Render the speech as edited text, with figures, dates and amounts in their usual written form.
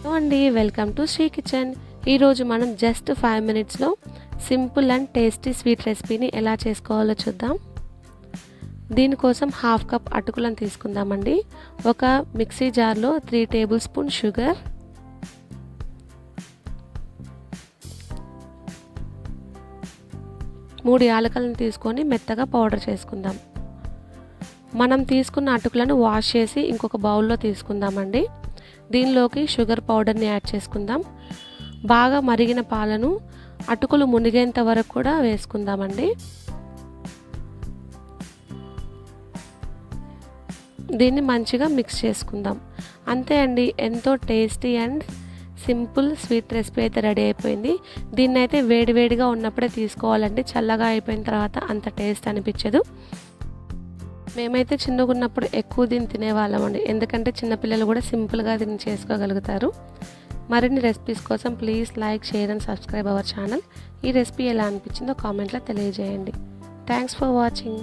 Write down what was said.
Hello అండి, welcome to Shri kitchen. ఈరోజు మనం జస్ట్ 5 మినిట్స్లో సింపుల్ అండ్ టేస్టీ స్వీట్ రెసిపీని ఎలా చేసుకోవాలో చూద్దాం. దీనికోసం హాఫ్ కప్ అటుకులను తీసుకుందామండి. ఒక మిక్సీ జార్లో 3 టేబుల్ స్పూన్ షుగర్, 3 యాలకులను తీసుకొని మెత్తగా పౌడర్ చేసుకుందాం. మనం తీసుకున్న అటుకులను వాష్ చేసి ఇంకొక బౌల్లో తీసుకుందామండి. దీనిలోకి షుగర్ పౌడర్ని యాడ్ చేసుకుందాం. బాగా మరిగిన పాలను అటుకులు మునిగేంత వరకు కూడా వేసుకుందామండి. దీన్ని మంచిగా మిక్స్ చేసుకుందాం. అంతే అండి, ఎంతో tasty and simple sweet recipe అయితే రెడీ అయిపోయింది. దీన్ని అయితే వేడివేడిగా ఉన్నప్పుడే తీసుకోవాలండి. చల్లగా అయిపోయిన తర్వాత అంత టేస్ట్ అనిపించదు. మేమైతే చిన్నగా ఉన్నప్పుడు ఎక్కువ దీన్ని తినేవాళ్ళమండి, ఎందుకంటే చిన్నపిల్లలు కూడా సింపుల్గా దీన్ని చేసుకోగలుగుతారు. మరిన్ని రెసిపీస్ కోసం please like, share and subscribe our channel. ఈ రెసిపీ ఎలా అనిపించిందో కామెంట్లో తెలియజేయండి. Thanks for watching.